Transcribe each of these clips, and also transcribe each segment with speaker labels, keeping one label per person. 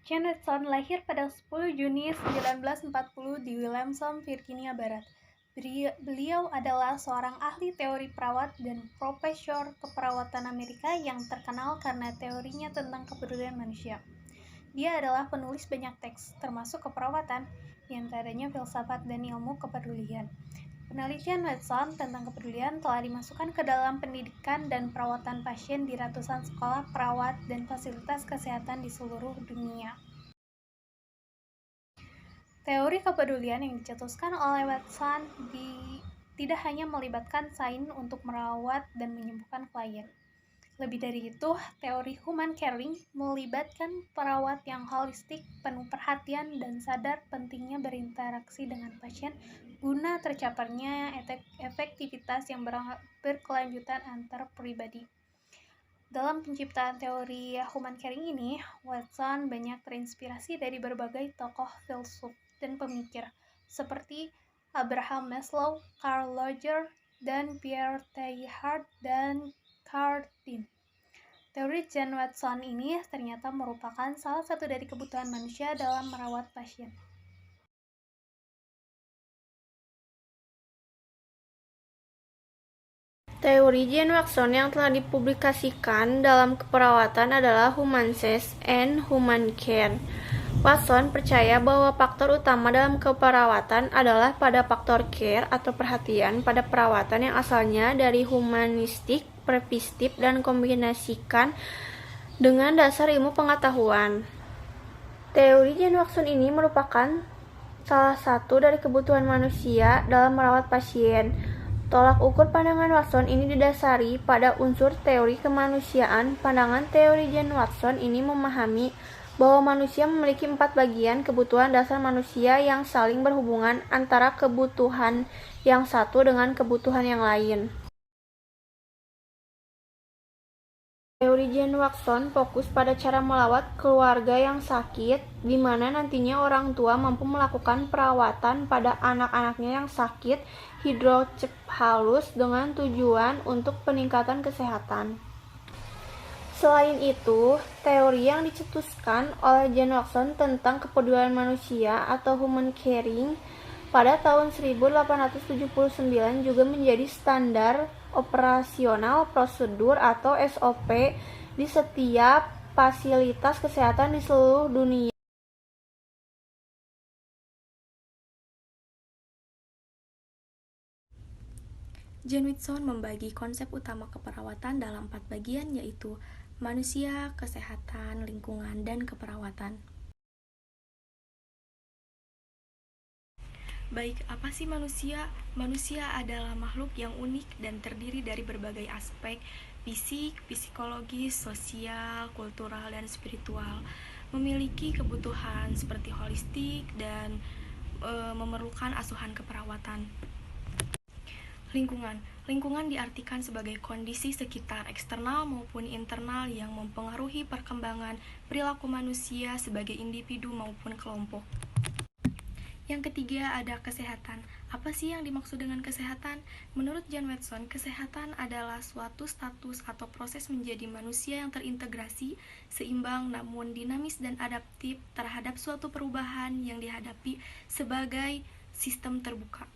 Speaker 1: Jane Watson lahir pada 10 Juni 1940 di Williamson, Virginia Barat. Beliau adalah seorang ahli teori perawat dan profesor keperawatan Amerika yang terkenal karena teorinya tentang kepedulian manusia. Dia adalah penulis banyak teks, termasuk keperawatan, di antaranya filsafat dan ilmu kepedulian. Penelitian Watson tentang kepedulian telah dimasukkan ke dalam pendidikan dan perawatan pasien di ratusan sekolah perawat dan fasilitas kesehatan di seluruh dunia. Teori kepedulian yang dicetuskan oleh Watson tidak hanya melibatkan sains untuk merawat dan menyembuhkan klien. Lebih dari itu, teori human caring melibatkan perawat yang holistik, penuh perhatian, dan sadar pentingnya berinteraksi dengan pasien guna tercapainya efektivitas yang berkelanjutan antar pribadi. Dalam penciptaan teori human caring ini, Watson banyak terinspirasi dari berbagai tokoh filsuf dan pemikir, seperti Abraham Maslow, Carl Rogers, dan Pierre Teilhard dan Cardin. Teori Jane Watson ini ternyata merupakan salah satu dari kebutuhan manusia dalam merawat pasien.
Speaker 2: Teori Jane Watson yang telah dipublikasikan dalam keperawatan adalah Human Sense and Human Care. Watson percaya bahwa faktor utama dalam keperawatan adalah pada faktor care atau perhatian pada perawatan yang asalnya dari humanistik, preventif, dan kombinasikan dengan dasar ilmu pengetahuan. Teori Jane Watson ini merupakan salah satu dari kebutuhan manusia dalam merawat pasien. Tolak ukur pandangan Watson ini didasari pada unsur teori kemanusiaan. Pandangan teori Jane Watson ini memahami bahwa manusia memiliki 4 bagian kebutuhan dasar manusia yang saling berhubungan antara kebutuhan yang satu dengan kebutuhan yang lain. Teori Jane Watson fokus pada cara merawat keluarga yang sakit, di mana nantinya orang tua mampu melakukan perawatan pada anak-anaknya yang sakit hidrocephalus dengan tujuan untuk peningkatan kesehatan. Selain itu, teori yang dicetuskan oleh Jane Watson tentang kepedulian manusia atau human caring pada tahun 1879 juga menjadi standar operasional prosedur atau SOP di setiap fasilitas kesehatan di seluruh dunia.
Speaker 3: Jane Watson membagi konsep utama keperawatan dalam 4 bagian, yaitu manusia, kesehatan, lingkungan, dan keperawatan. Baik, apa sih manusia? Manusia adalah makhluk yang unik dan terdiri dari berbagai aspek fisik, psikologis, sosial, kultural, dan spiritual. Memiliki kebutuhan seperti holistik dan memerlukan asuhan keperawatan. Lingkungan diartikan sebagai kondisi sekitar eksternal maupun internal yang mempengaruhi perkembangan perilaku manusia sebagai individu maupun kelompok. Yang ketiga ada kesehatan. Apa sih yang dimaksud dengan kesehatan? Menurut Jane Watson, kesehatan adalah suatu status atau proses menjadi manusia yang terintegrasi, seimbang namun dinamis dan adaptif terhadap suatu perubahan yang dihadapi sebagai sistem terbuka.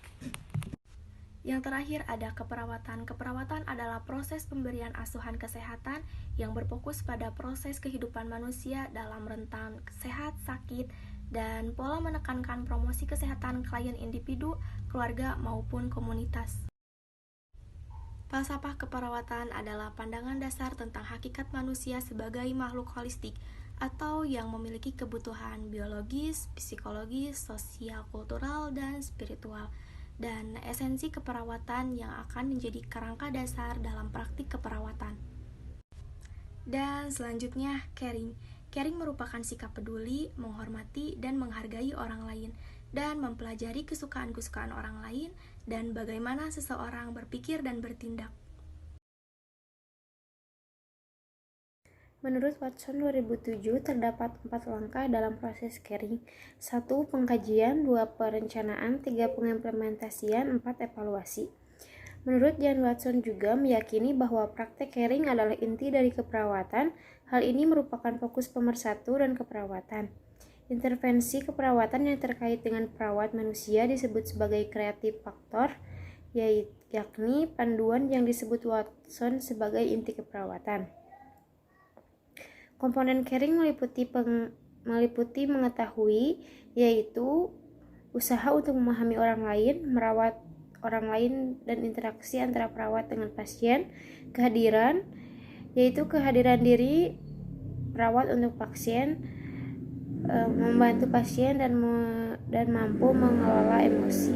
Speaker 3: Yang terakhir ada keperawatan. Keperawatan adalah proses pemberian asuhan kesehatan yang berfokus pada proses kehidupan manusia dalam rentang sehat, sakit, dan pola menekankan promosi kesehatan klien individu, keluarga, maupun komunitas. Falsafah keperawatan adalah pandangan dasar tentang hakikat manusia sebagai makhluk holistik atau yang memiliki kebutuhan biologis, psikologis, sosial, kultural, dan spiritual, dan esensi keperawatan yang akan menjadi kerangka dasar dalam praktik keperawatan. Dan selanjutnya, caring. Caring merupakan sikap peduli, menghormati, dan menghargai orang lain, dan mempelajari kesukaan-kesukaan orang lain, dan bagaimana seseorang berpikir dan bertindak.
Speaker 2: Menurut Watson 2007, terdapat 4 langkah dalam proses caring. 1. Pengkajian, 2. Perencanaan, 3. Pengimplementasian, 4. Evaluasi. Menurut Jane Watson juga meyakini bahwa praktek caring adalah inti dari keperawatan. Hal ini merupakan fokus pemersatu dan keperawatan. Intervensi keperawatan yang terkait dengan perawat manusia disebut sebagai creative factor, yakni panduan yang disebut Watson sebagai inti keperawatan. Komponen caring meliputi mengetahui, yaitu usaha untuk memahami orang lain, merawat orang lain, dan interaksi antara perawat dengan pasien. Kehadiran, yaitu kehadiran diri perawat untuk pasien, membantu pasien dan mampu mengelola emosi.